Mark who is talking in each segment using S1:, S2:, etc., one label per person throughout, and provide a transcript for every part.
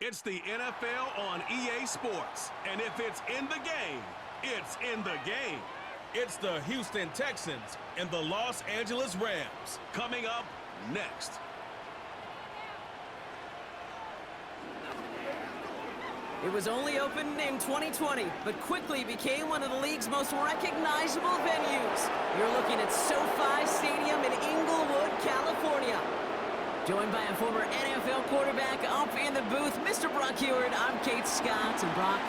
S1: It's the NFL on EA Sports. And if it's in the game, it's in the game. It's the Houston Texans and the Los Angeles Rams. Coming up next.
S2: It was only opened in 2020, but quickly became one of the league's most recognizable venues. You're looking at SoFi Stadium in Inglewood, California. Joined by a former NFL quarterback up in the booth, Mr. Brock Heward. I'm Kate Scott, and Brock,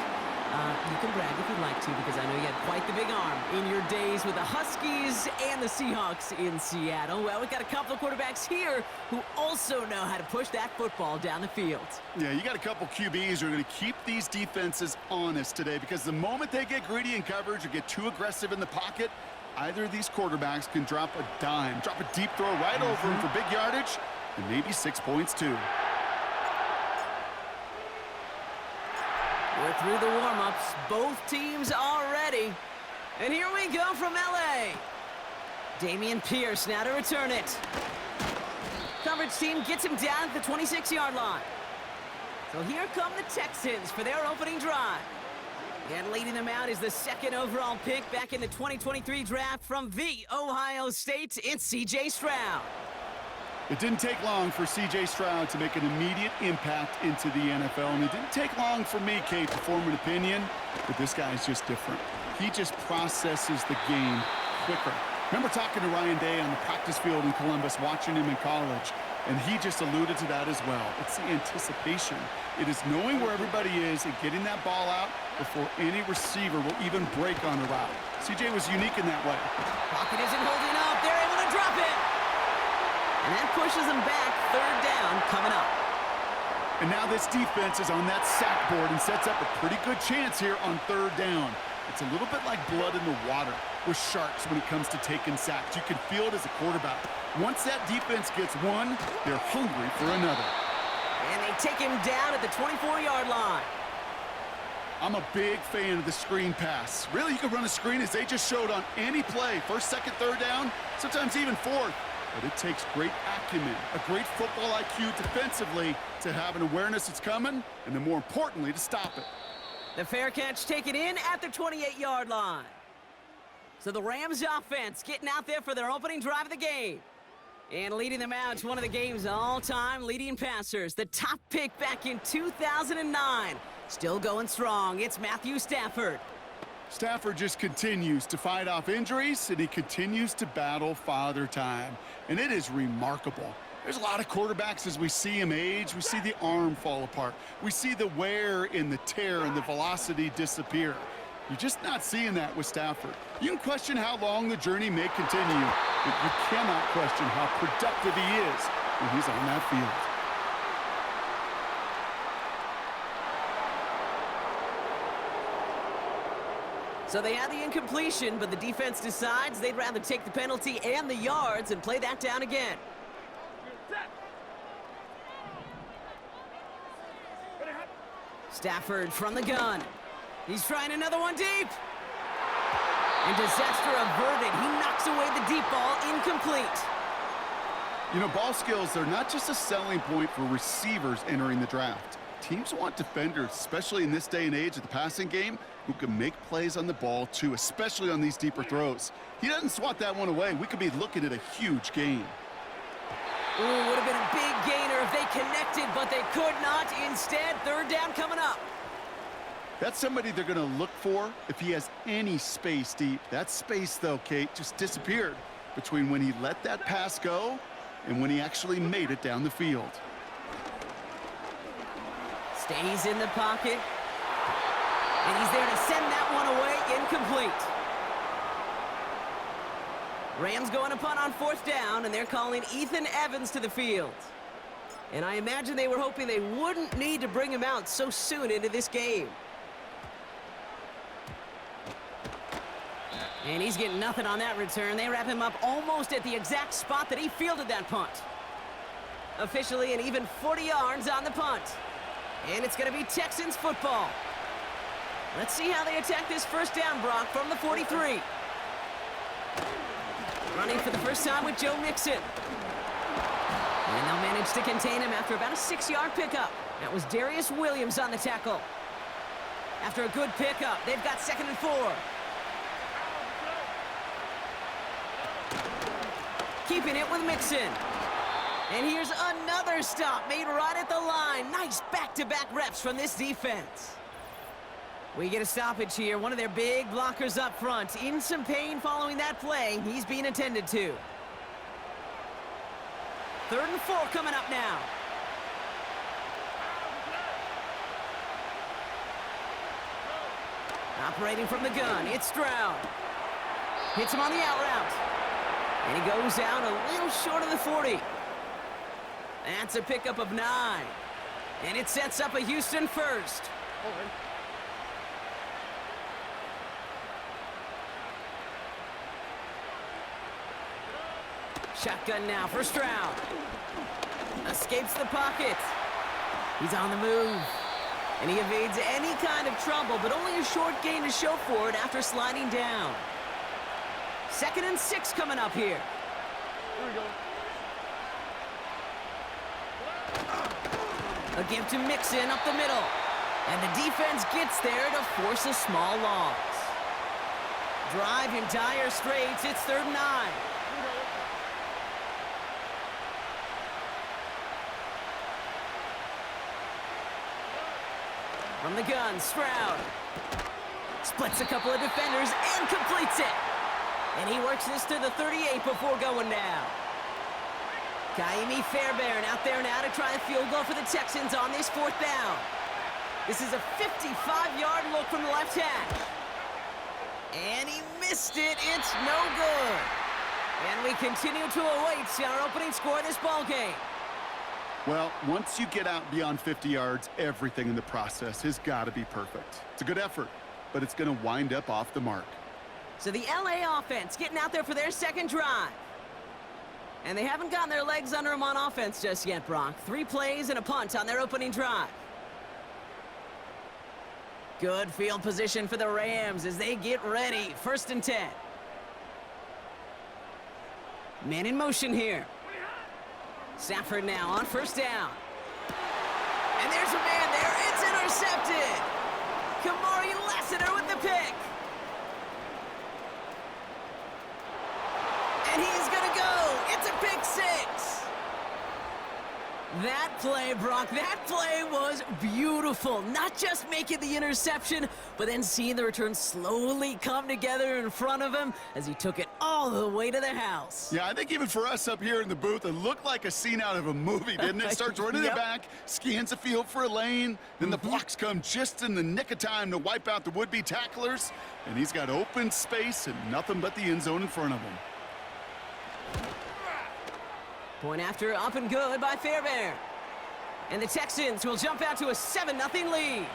S2: you can brag if you'd like to, because I know you had quite the big arm in your days with the Huskies and the Seahawks in Seattle. Well, we've got a couple of quarterbacks here who also know how to push that football down the field.
S3: Yeah, you got a couple QBs who are going to keep these defenses honest today, because the moment they get greedy in coverage or get too aggressive in the pocket, either of these quarterbacks can drop a dime, drop a deep throw right over him for big yardage, and maybe 6 points too.
S2: We're through the warm-ups. Both teams are ready. And here we go from LA. Dameon Pierce now to return it. Coverage team gets him down at the 26-yard line. So here come the Texans for their opening drive. And leading them out is the second overall pick back in the 2023 draft from the Ohio State. It's C.J. Stroud.
S3: It didn't take long for C.J. Stroud to make an immediate impact into the NFL, and it didn't take long for me, Kate, to form an opinion, but this guy is just different. He just processes the game quicker. Remember talking to Ryan Day on the practice field in Columbus, watching him in college, and he just alluded to that as well. It's the anticipation. It is knowing where everybody is and getting that ball out before any receiver will even break on a route. C.J. was unique in that way.
S2: Pocket isn't holding up. They're able to drop it. And that pushes them back. Third down coming up.
S3: And now this defense is on that sack board and sets up a pretty good chance here on third down. It's a little bit like blood in the water with sharks when it comes to taking sacks. You can feel it as a quarterback. Once that defense gets one, they're hungry for another.
S2: And they take him down at the 24-yard line.
S3: I'm a big fan of the screen pass. Really, you can run a screen as they just showed on any play. First, second, third down, sometimes even fourth. But it takes great acumen, a great football IQ defensively to have an awareness it's coming, and then more importantly, to stop it.
S2: The fair catch taken in at the 28-yard line. So the Rams offense getting out there for their opening drive of the game. And leading them out to one of the game's all-time leading passers. The top pick back in 2009. Still going strong. It's Matthew Stafford.
S3: Stafford just continues to fight off injuries, and he continues to battle father time. And it is remarkable. There's a lot of quarterbacks as we see him age. We see the arm fall apart. We see the wear in the tear and the velocity disappear. You're just not seeing that with Stafford. You can question how long the journey may continue, but you cannot question how productive he is when he's on that field.
S2: So they had the incompletion, but the defense decides they'd rather take the penalty and the yards and play that down again. Stafford from the gun. He's trying another one deep. And disaster averted. He knocks away the deep ball, incomplete.
S3: You know, ball skills are not just a selling point for receivers entering the draft. Teams want defenders, especially in this day and age of the passing game, who can make plays on the ball too, especially on these deeper throws. He doesn't swat that one away. We could be looking at a huge gain.
S2: Ooh, would have been a big gainer if they connected, but they could not. Instead, third down coming up.
S3: That's somebody they're going to look for if he has any space deep. That space, though, Kate, just disappeared between when he let that pass go and when he actually made it down the field.
S2: Stays in the pocket. And he's there to send that one away, incomplete. Rams going to punt on fourth down, and they're calling Ethan Evans to the field. And I imagine they were hoping they wouldn't need to bring him out so soon into this game. And he's getting nothing on that return. They wrap him up almost at the exact spot that he fielded that punt. Officially an even 40 yards on the punt. And it's going to be Texans football. Let's see how they attack this first down, Brock, from the 43. Running for the first time with Joe Mixon. And they'll manage to contain him after about a 6-yard pickup. That was Darius Williams on the tackle. After a good pickup, they've got 2nd and 4. Keeping it with Mixon. And here's another stop made right at the line. Nice back-to-back reps from this defense. We get a stoppage here. One of their big blockers up front. In some pain following that play. He's being attended to. 3rd and 4 coming up now. Operating from the gun, it's Stroud. Hits him on the out route. And he goes down a little short of the 40. That's a pickup of 9. And it sets up a Houston first. Shotgun now for Stroud. Escapes the pocket. He's on the move. And he evades any kind of trouble, but only a short gain to show for it after sliding down. 2nd and 6 coming up here.
S4: Here we go.
S2: A give to Mixon up the middle. And the defense gets there to force a small loss. Drive in dire straits. It's 3rd and 9. From the gun, Stroud. Splits a couple of defenders and completes it. And he works this to the 38 before going down. Kaimi Fairbairn out there now to try a field goal for the Texans on this 4th down. This is a 55-yard look from the left hash. And he missed it. It's no good. And we continue to await our opening score of this ballgame.
S3: Well, once you get out beyond 50 yards, everything in the process has got to be perfect. It's a good effort, but it's going to wind up off the mark.
S2: So the LA offense getting out there for their 2nd drive. And they haven't gotten their legs under them on offense just yet, Brock. 3 plays and a punt on their opening drive. Good field position for the Rams as they get ready. 1st and 10. Man in motion here. Stafford now on 1st down. And there's a man there. It's intercepted. Kamari Lassiter with the pick. And he's going to go. It's a pick 6. That play, Brock, that play was beautiful. Not just making the interception, but then seeing the return slowly come together in front of him as he took it all the way to the house.
S3: Yeah, I think even for us up here in the booth, it looked like a scene out of a movie, didn't it? Starts running it back, scans the field for a lane, then the blocks come just in the nick of time to wipe out the would-be tacklers, and he's got open space and nothing but the end zone in front of him.
S2: Point after up and good by Fairbairn. And the Texans will jump out to a 7-0 lead.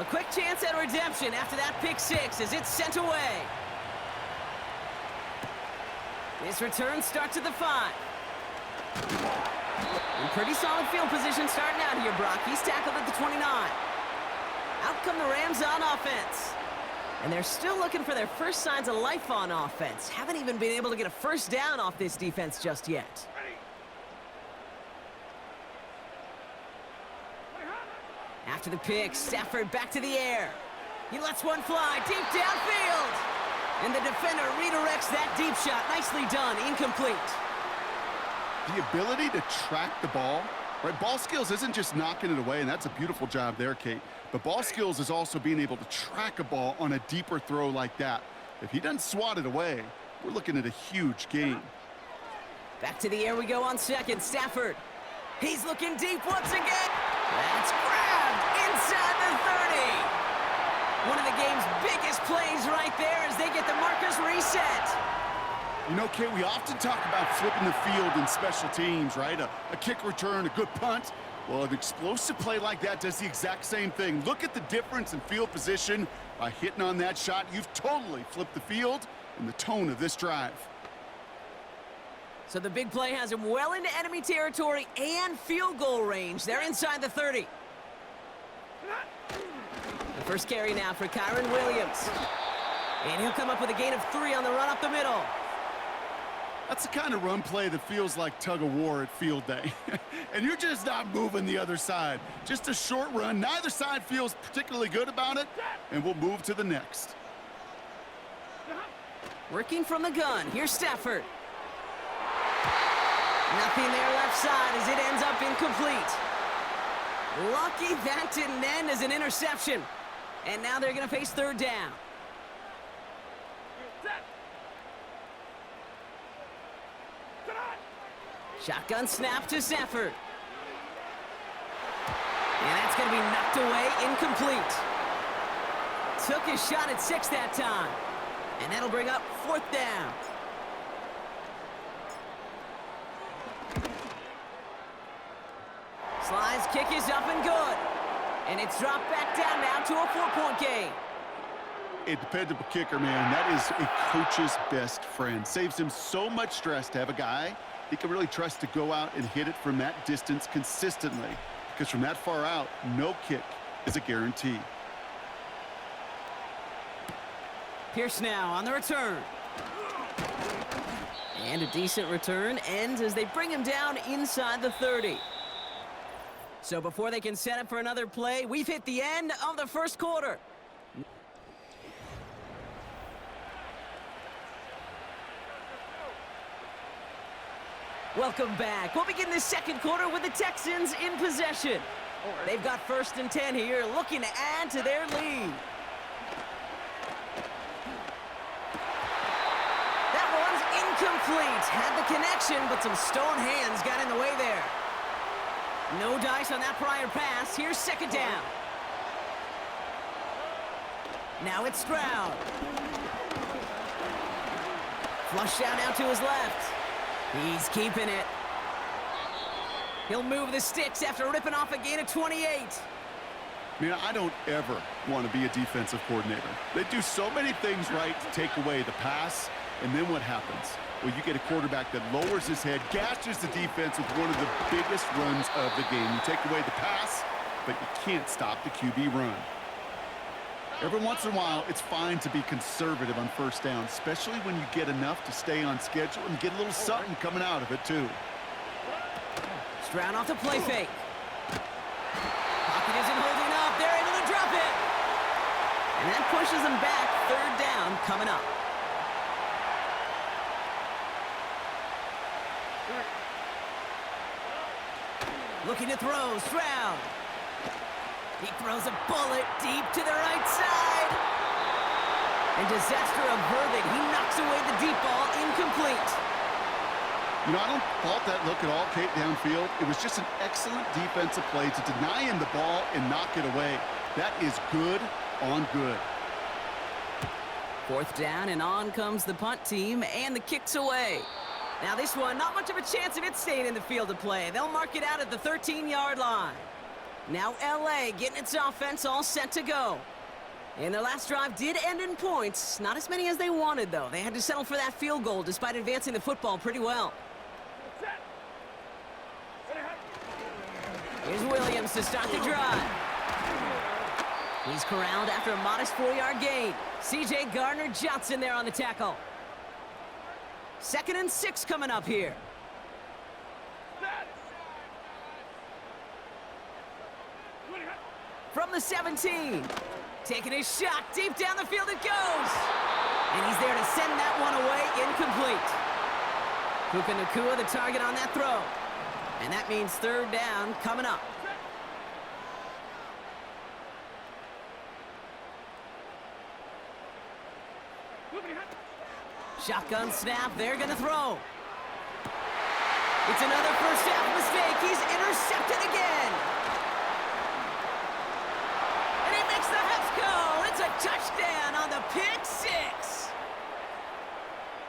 S2: A quick chance at redemption after that pick 6 as it's sent away. This return starts at the 5. In pretty solid field position starting out here, Brock. He's tackled at the 29. Out come the Rams on offense. And they're still looking for their first signs of life on offense. Haven't even been able to get a 1st down off this defense just yet. After the pick, Stafford back to the air. He lets one fly deep downfield. And the defender redirects that deep shot. Nicely done. Incomplete.
S3: The ability to track the ball, right? Ball skills isn't just knocking it away, and that's a beautiful job there, Kate. But ball skills is also being able to track a ball on a deeper throw like that. If he doesn't swat it away, we're looking at a huge gain.
S2: Back to the air we go on 2nd. Stafford. He's looking deep once again. That's grabbed inside the 30. One of the game's biggest plays right there as they get the markers reset.
S3: You know, Kate, we often talk about flipping the field in special teams, right? A kick return, a good punt. Well, an explosive play like that does the exact same thing. Look at the difference in field position. By hitting on that shot, you've totally flipped the field and the tone of this drive.
S2: So the big play has him well into enemy territory and field goal range. They're inside the 30. The first carry now for Kyron Williams. And he'll come up with a gain of 3 on the run up the middle.
S3: That's the kind of run play that feels like tug of war at field day. And you're just not moving the other side. Just a short run. Neither side feels particularly good about it, and we'll move to the next.
S2: Working from the gun. Here's Stafford. Nothing there left side as it ends up incomplete. Lucky that didn't end as an interception. And now they're going to face third down. Shotgun snap to Stafford. And that's going to be knocked away, incomplete. Took his shot at 6 that time. And that'll bring up fourth down. Sly's kick is up and good. And it's dropped back down now to a 4-point game.
S3: A dependable kicker, man. That is a coach's best friend. Saves him so much stress to have a guy he can really trust to go out and hit it from that distance consistently. Because from that far out, no kick is a guarantee.
S2: Pierce now on the return. And a decent return ends as they bring him down inside the 30. So before they can set up for another play, we've hit the end of the first quarter. Welcome back. We'll begin the second quarter with the Texans in possession. They've got 1st and 10 here, looking to add to their lead. That one's incomplete. Had the connection, but some stone hands got in the way there. No dice on that prior pass. Here's second down. Now it's Stroud. Flush down now to his left. He's keeping it. He'll move the sticks after ripping off a gain of 28.
S3: Man, I don't ever want to be a defensive coordinator. They do so many things right to take away the pass, and then what happens? Well, you get a quarterback that lowers his head, gashes the defense with one of the biggest runs of the game. You take away the pass, but you can't stop the QB run. Every once in a while, it's fine to be conservative on first down, especially when you get enough to stay on schedule and get a little something coming out of it, too.
S2: Stroud off the play fake. Pocket isn't holding up. They're able to drop it. And that pushes them back. Third down coming up. Looking to throw, Stroud. He throws a bullet deep to the right side. And disaster averted. He knocks away the deep ball, incomplete.
S3: You know, I don't fault that look at all, Kate, downfield. It was just an excellent defensive play to deny him the ball and knock it away. That is good on good.
S2: Fourth down, and on comes the punt team, and the kick's away. Now this one, not much of a chance of it staying in the field of play. They'll mark it out at the 13-yard line. Now LA getting its offense all set to go. And their last drive did end in points. Not as many as they wanted, though. They had to settle for that field goal despite advancing the football pretty well. Here's Williams to start the drive. He's corralled after a modest 4-yard gain. C.J. Gardner-Johnson there on the tackle. 2nd and 6 coming up here. From the 17. Taking his shot deep down the field it goes. And he's there to send that one away, incomplete. Puka Nacua the target on that throw. And that means third down coming up. Shotgun snap, they're gonna throw. It's another first half mistake. He's intercepted again. And he makes the Hets go. It's a touchdown on the pick six.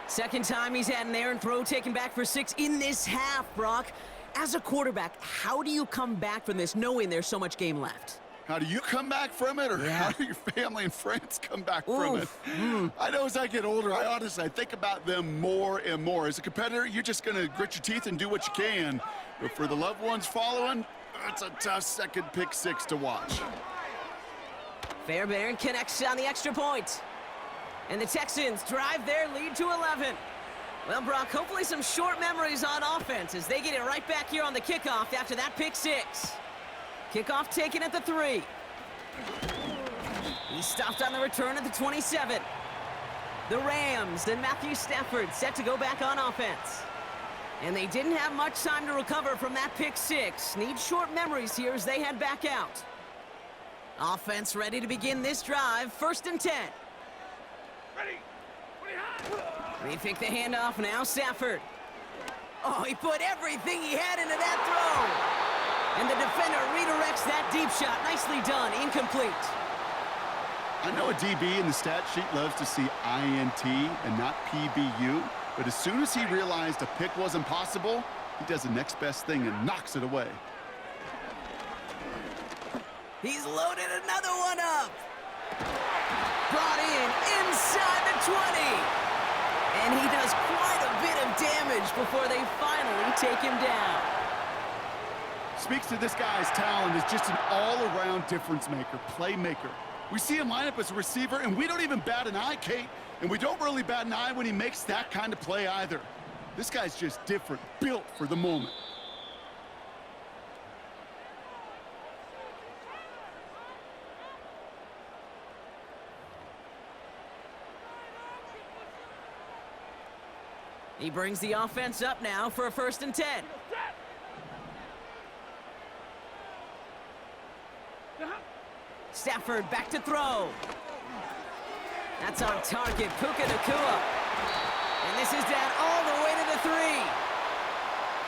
S2: Second time he's had an errant throw taken back for 6 in this half, Brock. As a quarterback, how do you come back from this knowing there's so much game left?
S3: How do you come back from it, or how do your family and friends come back from it? I know as I get older, I think about them more and more. As a competitor, you're just going to grit your teeth and do what you can. But for the loved ones following, it's a tough second pick six to watch.
S2: Fairbairn connects on the extra point. And the Texans drive their lead to 11. Well, Brock, hopefully some short memories on offense as they get it right back here on the kickoff after that pick six. Kickoff taken at the 3. He stopped on the return at the 27. The Rams and Matthew Stafford set to go back on offense. And they didn't have much time to recover from that pick six. Need short memories here as they head back out. Offense ready to begin this drive. 1st and 10. They pick the handoff now. Stafford. Oh, he put everything he had into that throw. And the defender redirects that deep shot. Nicely done. Incomplete.
S3: I know a DB in the stat sheet loves to see INT and not PBU, but as soon as he realized a pick wasn't possible, he does the next best thing and knocks it away.
S2: He's loaded another one up. Brought in inside the 20. And he does quite a bit of damage before they finally take him down.
S3: Speaks to this guy's talent as just an all-around difference maker, playmaker. We see him line up as a receiver, and we don't even bat an eye, Kate. And we don't really bat an eye when he makes that kind of play either. This guy's just different, built for the moment.
S2: He brings the offense up now for a 1st and 10. Stafford back to throw. That's on target, Puka Nacua. And this is down all the way to the 3.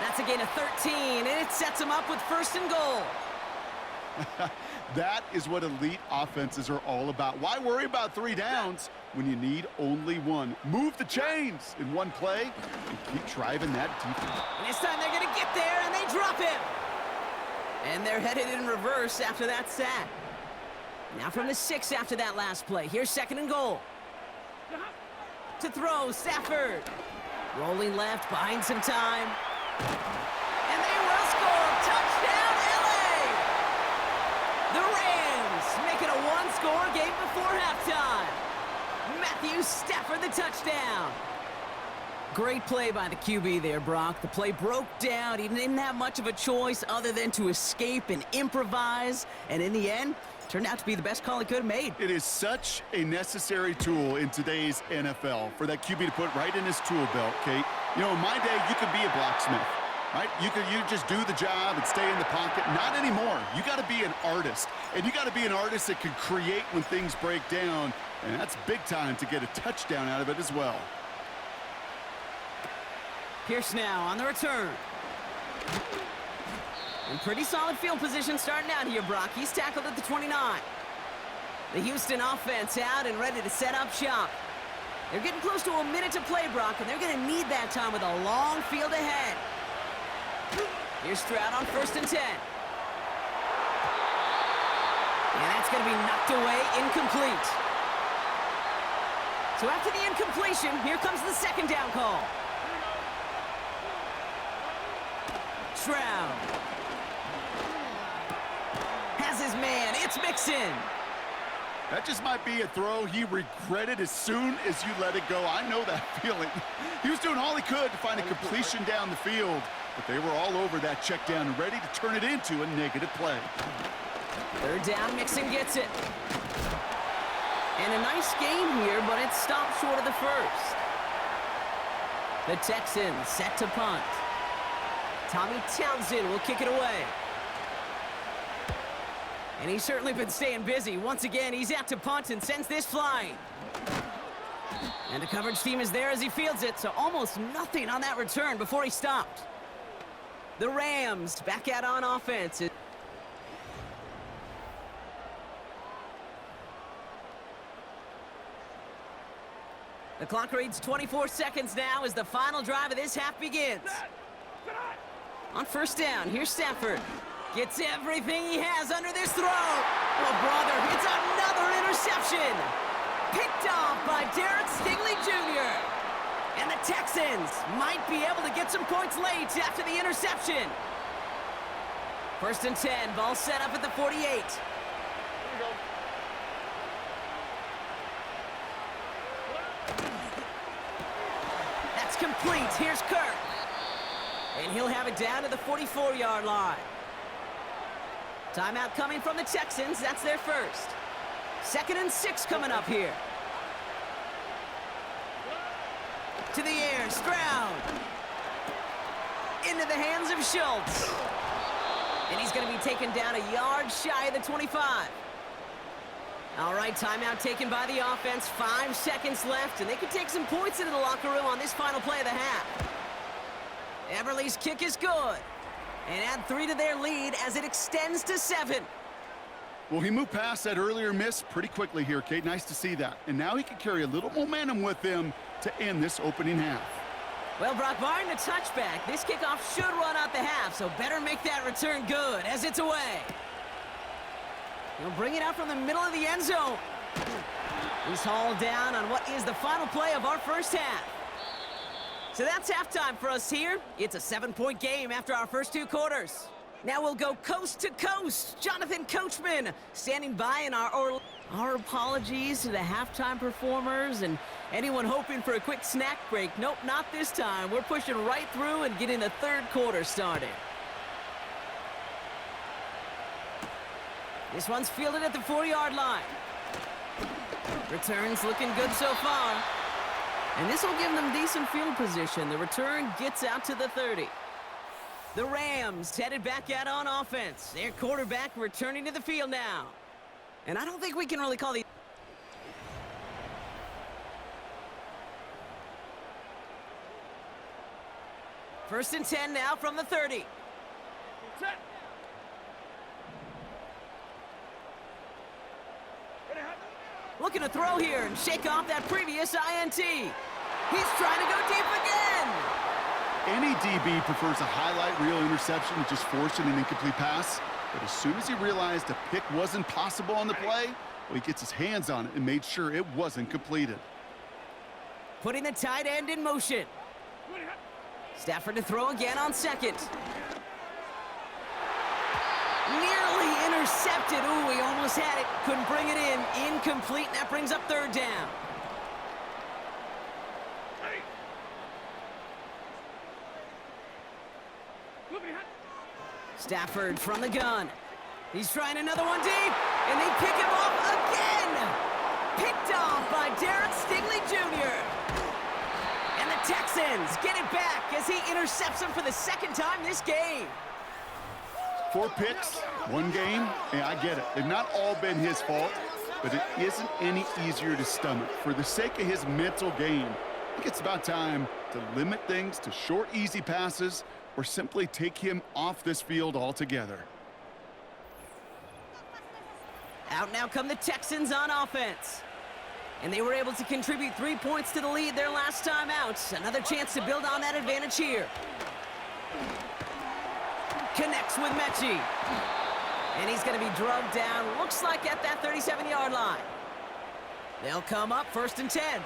S2: That's a gain of 13, and it sets him up with 1st and goal.
S3: That is what elite offenses are all about. Why worry about 3 downs when you need only 1? Move the chains in one play and keep driving that defense.
S2: And this time they're going to get there, and they drop him. And they're headed in reverse after that sack. Now from the 6 after that last play. Here's 2nd and goal. To throw, Stafford. Rolling left, buying some time. And they will score. Touchdown, LA! The Rams make it a 1-score game before halftime. Matthew Stafford, the touchdown. Great play by the QB there, Brock. The play broke down. He didn't have much of a choice other than to escape and improvise. And in the end, turned out to be the best call he could have made.
S3: It is such a necessary tool in today's NFL for that QB to put right in his tool belt, Kate. You know, in my day, you could be a blacksmith, right? You just do the job and stay in the pocket. Not anymore. You got to be an artist. And you got to be an artist that can create when things break down. And that's big time to get a touchdown out of it as well.
S2: Pierce now on the return. And pretty solid field position starting out here, Brock. He's tackled at the 29. The Houston offense out and ready to set up shop. They're getting close to a minute to play, Brock, and they're going to need that time with a long field ahead. Here's Stroud on 1st and 10. And that's going to be knocked away, incomplete. So after the incompletion, here comes the 2nd down call. Stroud has his man. It's Mixon.
S3: That just might be a throw he regretted as soon as you let it go. I know that feeling. He was doing all he could to find a completion down the field, but they were all over that check down and ready to turn it into a negative play.
S2: 3rd down, Mixon gets it. And a nice game here, but it stopped short of the 1st. The Texans set to punt. Tommy Townsend will kick it away. And he's certainly been staying busy. Once again, he's out to punt and sends this flying. And the coverage team is there as he fields it, so almost nothing on that return before he stopped. The Rams back out on offense. The clock reads 24 seconds now as the final drive of this half begins. On 1st down, here's Stafford. Gets everything he has under this throw. Oh, brother, it's another interception. Picked off by Derek Stingley Jr. And the Texans might be able to get some points late after the interception. 1st and 10, ball set up at the 48. That's complete. Here's Kirk. And he'll have it down to the 44-yard line. Timeout coming from the Texans. That's their first. 2nd and 6 coming up here. To the air, Stroud. Into the hands of Schultz. And he's going to be taken down a yard shy of the 25. All right, timeout taken by the offense. 5 seconds left, and they can take some points into the locker room on this final play of the half. Everly's kick is good. And add 3 to their lead as it extends to 7.
S3: Well, he moved past that earlier miss pretty quickly here, Kate. Nice to see that. And now he can carry a little momentum with him to end this opening half.
S2: Well, Brock, barring the touchback, this kickoff should run out the half, so better make that return good as it's away. He'll bring it out from the middle of the end zone. He's hauled down on what is the final play of our first half. So that's halftime for us here. It's a 7-point game after our first 2 quarters. Now we'll go coast to coast. Jonathan Coachman standing by in our apologies to the halftime performers and anyone hoping for a quick snack break. Nope, not this time. We're pushing right through and getting the 3rd quarter started. This one's fielded at the 4-yard line. Returns looking good so far. And this will give them decent field position. The return gets out to the 30. The Rams headed back out on offense. Their quarterback returning to the field now. And I don't think we can really call the... First and 10 now from the 30. Looking to throw here and shake off that previous INT. He's trying to go deep again.
S3: Any DB prefers a highlight reel interception to just forcing an incomplete pass. But as soon as he realized a pick wasn't possible on the play, well, he gets his hands on it and made sure it wasn't completed.
S2: Putting the tight end in motion. Stafford to throw again on 2nd. Nearly intercepted. Ooh, he almost had it. Couldn't bring it in. Incomplete. That brings up 3rd down. Stafford from the gun. He's trying another one deep, and they pick him off again. Picked off by Derek Stingley Jr. And the Texans get it back as he intercepts him for the 2nd time this game.
S3: 4 picks, 1 game. Yeah, I get it. They've not all been his fault, but it isn't any easier to stomach. For the sake of his mental game, I think it's about time to limit things to short, easy passes or simply take him off this field altogether.
S2: Out now come the Texans on offense. And they were able to contribute 3 points to the lead their last time out. Another chance to build on that advantage here. Connects with Mechie. And he's going to be drugged down, looks like at that 37-yard line. They'll come up 1st and 10.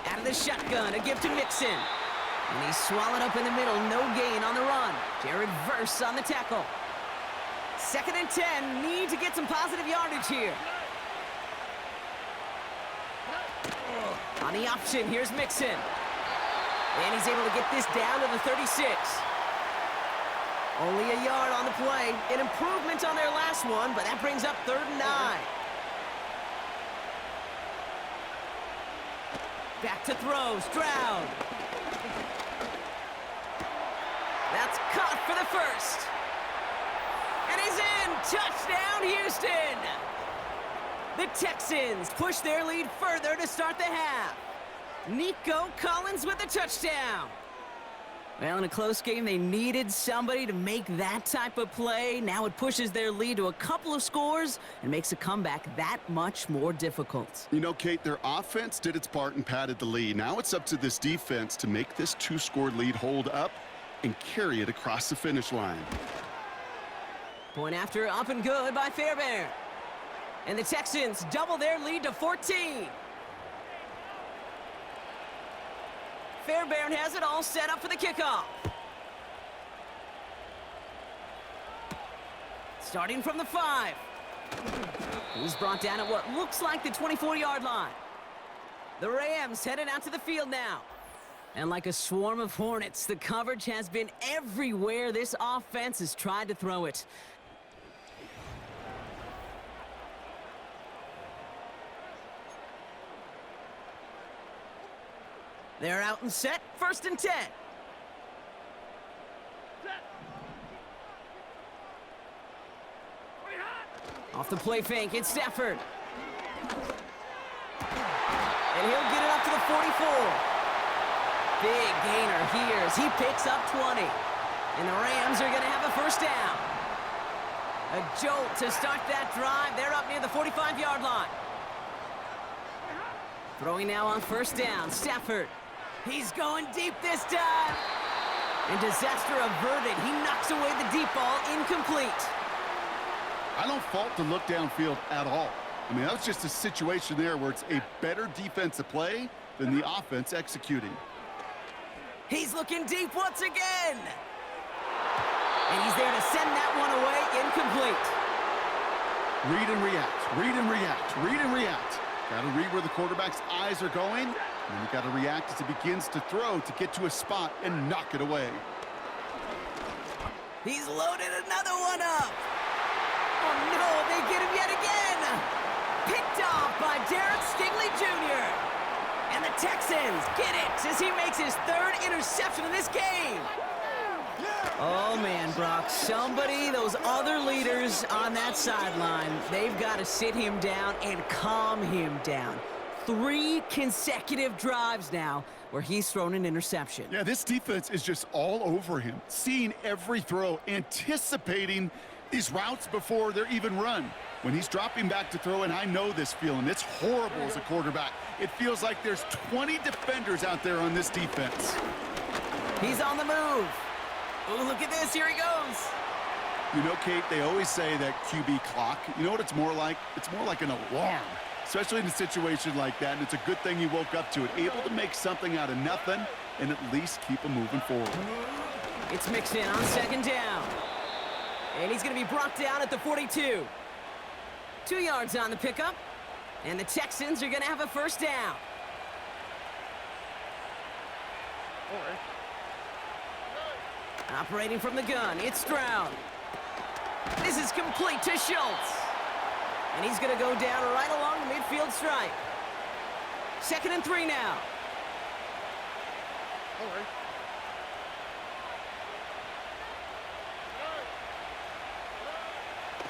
S2: Out of the shotgun, a give to Mixon. And he's swallowed up in the middle, no gain on the run. Jared Verse on the tackle. 2nd and 10, need to get some positive yardage here. On the option, here's Mixon. And he's able to get this down to the 36. Only a yard on the play. An improvement on their last one, but that brings up 3rd and 9. Back to throw, Stroud. That's caught for the 1st. And he's in! Touchdown, Houston! The Texans push their lead further to start the half. Nico Collins with the touchdown. Well, in a close game, they needed somebody to make that type of play. Now it pushes their lead to a couple of scores and makes a comeback that much more difficult.
S3: You know, Kate, their offense did its part and padded the lead. Now it's up to this defense to make this 2-score lead hold up and carry it across the finish line.
S2: Point after, up and good by Fairbairn. And the Texans double their lead to 14. Fairbairn has it all set up for the kickoff. Starting from the 5. He's brought down at what looks like the 24-yard line. The Rams headed out to the field now. And like a swarm of hornets, the coverage has been everywhere this offense has tried to throw it. They're out and set, 1st and 10. Off the play fake, it's Stafford. And he'll get it up to the 44. Big gainer here as he picks up 20. And the Rams are going to have a 1st down. A jolt to start that drive. They're up near the 45-yard line. Throwing now on 1st down, Stafford. He's going deep this time. And disaster averted. He knocks away the deep ball, incomplete.
S3: I don't fault the look downfield at all. I mean, that was just a situation there where it's a better defensive play than the offense executing.
S2: He's looking deep once again. And he's there to send that one away, incomplete.
S3: Read and react, read and react, read and react. Got to read where the quarterback's eyes are going, and then you got to react as he begins to throw to get to a spot and knock it away.
S2: He's loaded another one up. Oh no, they get him yet again. Picked off by Derek Stingley Jr. And the Texans get it as he makes his 3rd interception in this game. Oh man, Brock, those other leaders on that sideline, they've got to sit him down and calm him down. 3 consecutive drives now where he's thrown an interception.
S3: Yeah, this defense is just all over him, seeing every throw, anticipating these routes before they're even run. When he's dropping back to throw, and I know this feeling, it's horrible as a quarterback. It feels like there's 20 defenders out there on this defense.
S2: He's on the move. Oh, look at this, here he goes.
S3: You know, Kate, they always say that QB clock, you know what it's more like? It's more like an alarm, especially in a situation like that, and it's a good thing he woke up to it, able to make something out of nothing and at least keep him moving forward.
S2: It's mixed in on 2nd down. And he's going to be brought down at the 42. 2 yards on the pickup. And the Texans are going to have a 1st down. Operating from the gun, it's Stroud. This is complete to Schultz. And he's going to go down right along the midfield stripe. 2nd and 3 now.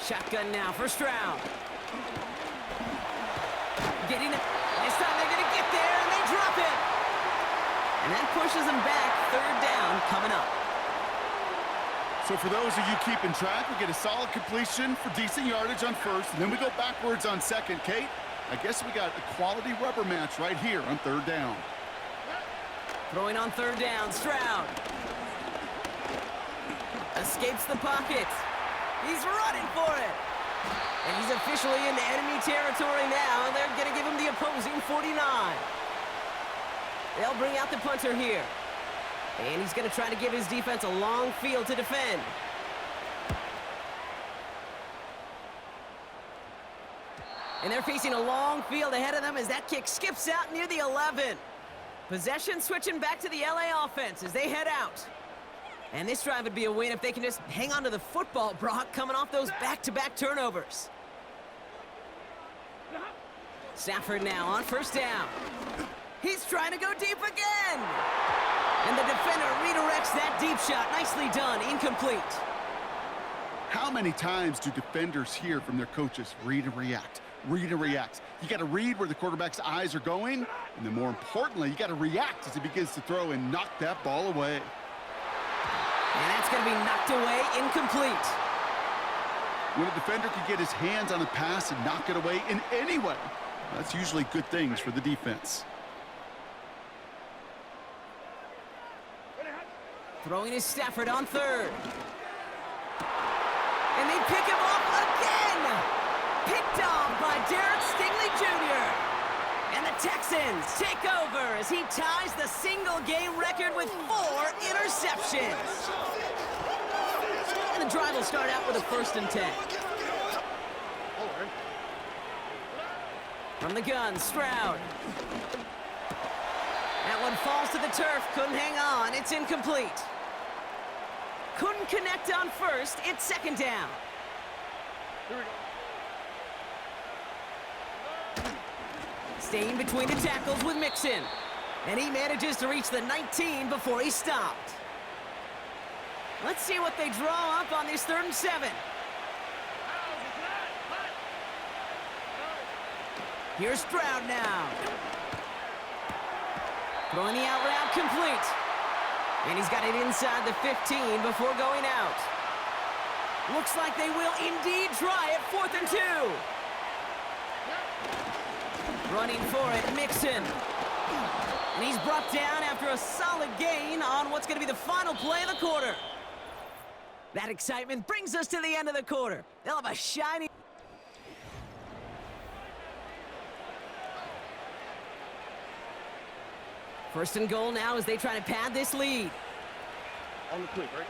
S2: Shotgun now for Stroud. Getting it. This time they're going to get there, and they drop it. And that pushes them back. 3rd down coming up.
S3: So for those of you keeping track, we get a solid completion for decent yardage on 1st, and then we go backwards on 2nd. Kate, I guess we got a quality rubber match right here on 3rd down.
S2: Throwing on 3rd down, Stroud. Escapes the pocket. He's running for it. And he's officially into enemy territory now. They're going to give him the opposing 49. They'll bring out the punter here. And he's going to try to give his defense a long field to defend. And they're facing a long field ahead of them as that kick skips out near the 11. Possession switching back to the LA offense as they head out. And this drive would be a win if they can just hang on to the football, Brock, coming off those back-to-back turnovers. Stafford now on 1st down. He's trying to go deep again. And the defender redirects that deep shot. Nicely done. Incomplete.
S3: How many times do defenders hear from their coaches, read and react, read and react? You got to read where the quarterback's eyes are going, and then more importantly, you got to react as he begins to throw and knock that ball away.
S2: And that's going to be knocked away, incomplete.
S3: When a defender can get his hands on a pass and knock it away in any way, that's usually good things for the defense.
S2: Throwing is Stafford on 3rd. And they pick him off again. Picked off by Derek Stingley Jr. And the Texans take over as he ties the single-game record with 4 interceptions. And the drive will start out with a 1st and 10. From the gun, Stroud. That one falls to the turf. Couldn't hang on. It's incomplete. Couldn't connect on first. It's second down.
S4: Here we go.
S2: Staying between the tackles with Mixon. And he manages to reach the 19 before he stopped. Let's see what they draw up on this 3rd and 7. Here's Stroud now. Throwing the out route complete. And he's got it inside the 15 before going out. Looks like they will indeed try it 4th and 2. Running for it, Mixon. And he's brought down after a solid gain on what's going to be the final play of the quarter. That excitement brings us to the end of the quarter. They'll have a shiny... First and goal now as they try to pad this lead.
S4: On the quick, right?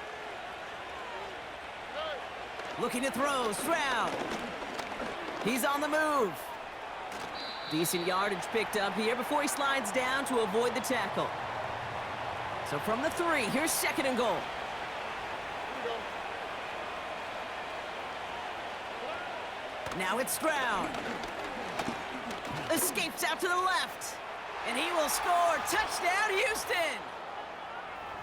S2: Looking to throw, Stroud. He's on the move. Decent yardage picked up here before he slides down to avoid the tackle. So from the 3, here's 2nd and goal. Now it's Stroud. Escapes out to the left. And he will score. Touchdown, Houston!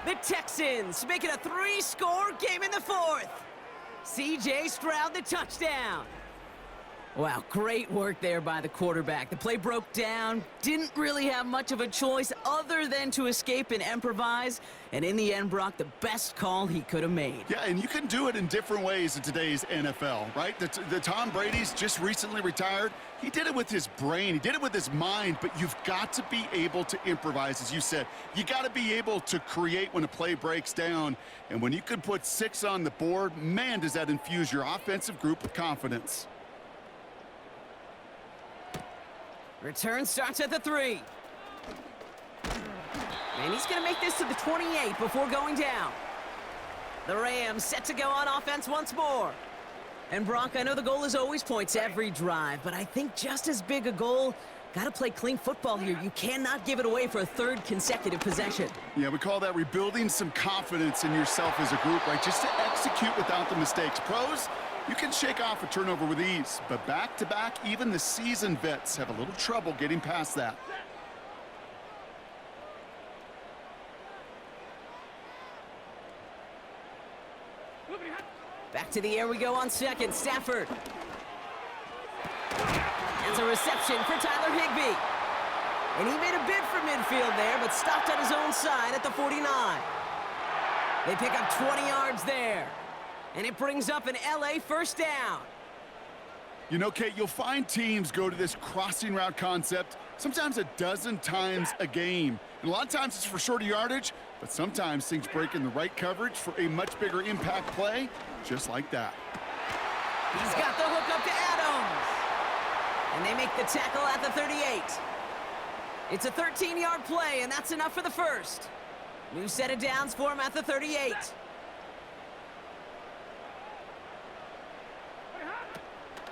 S2: The Texans make it a 3-score game in the 4th. C.J. Stroud, the touchdown. Wow, great work there by the quarterback. The play broke down, didn't really have much of a choice other than to escape and improvise, and in the end, Brock, the best call he could have made.
S3: Yeah, and you can do it in different ways in today's NFL, right? The Tom Brady's just recently retired. He did it with his brain. He did it with his mind, but you've got to be able to improvise, as you said. You got to be able to create when a play breaks down, and when you can put 6 on the board, man, does that infuse your offensive group with confidence.
S2: Return starts at the 3. And he's going to make this to the 28 before going down. The Rams set to go on offense once more. And Brock, I know the goal is always points every drive, but I think just as big a goal, got to play clean football here. You cannot give it away for a 3rd consecutive possession.
S3: Yeah, we call that rebuilding some confidence in yourself as a group, right? Just to execute without the mistakes. Pros, you can shake off a turnover with ease, but back-to-back, even the seasoned vets have a little trouble getting past that.
S2: Back to the air we go on 2nd. Stafford. That's a reception for Tyler Higbee. And he made a bid for midfield there, but stopped on his own side at the 49. They pick up 20 yards there. And it brings up an LA 1st down.
S3: You know, Kate, you'll find teams go to this crossing route concept sometimes a dozen times a game. And a lot of times it's for shorter yardage, but sometimes things break in the right coverage for a much bigger impact play, just like that.
S2: He's got the hook up to Adams. And they make the tackle at the 38. It's a 13-yard play, and that's enough for the 1st. New set of downs for him at the 38.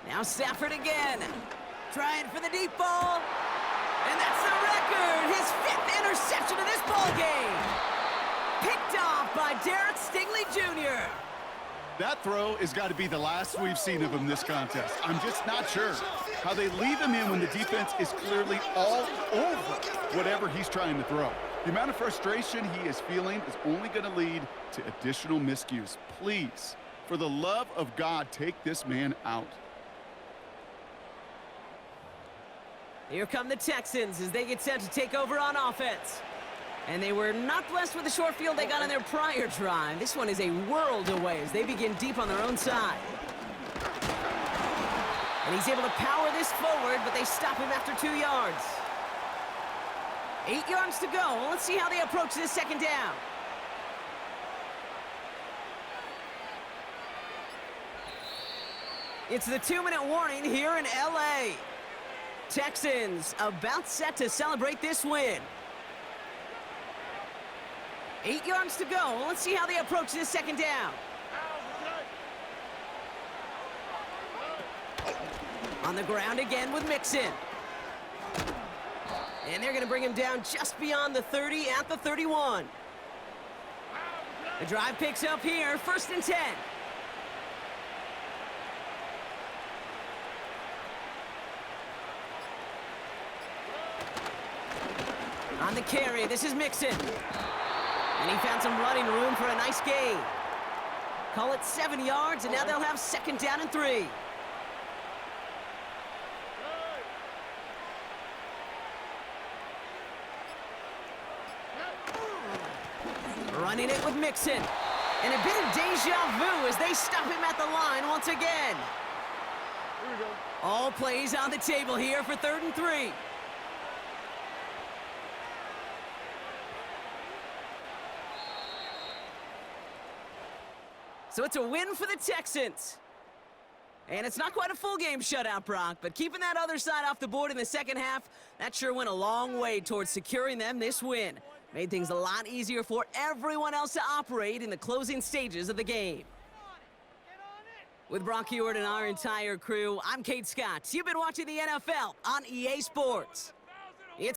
S2: Now Stafford again, trying for the deep ball, and that's the record, his 5th interception of this ball game. Picked off by Derek Stingley Jr.
S3: That throw has got to be the last we've seen of him this contest. I'm just not sure how they leave him in when the defense is clearly all over whatever he's trying to throw. The amount of frustration he is feeling is only going to lead to additional miscues. Please, for the love of God, take this man out.
S2: Here come the Texans as they get set to take over on offense. And they were not blessed with the short field they got on their prior drive. This one is a world away as they begin deep on their own side. And he's able to power this forward, but they stop him after 2 yards. 8 yards to go. Let's see how they approach this 2nd down. It's the 2-minute warning here in LA. Texans about set to celebrate this win. 8 yards to go. Let's see how they approach this 2nd down. On the ground again with Mixon. And they're going to bring him down just beyond the 30 at the 31. The drive picks up here, 1st and 10. On the carry, this is Mixon. And he found some running room for a nice gain. Call it 7 yards, and now they'll have 2nd down and 3. Running it with Mixon. And a bit of deja vu as they stop him at the line once again.
S4: Here we go.
S2: All plays on the table here for 3rd and 3. So it's a win for the Texans. And it's not quite a full game shutout, Brock, but keeping that other side off the board in the second half, that sure went a long way towards securing them this win. Made things a lot easier for everyone else to operate in the closing stages of the game. With Brock Heward and our entire crew, I'm Kate Scott. You've been watching the NFL on EA Sports.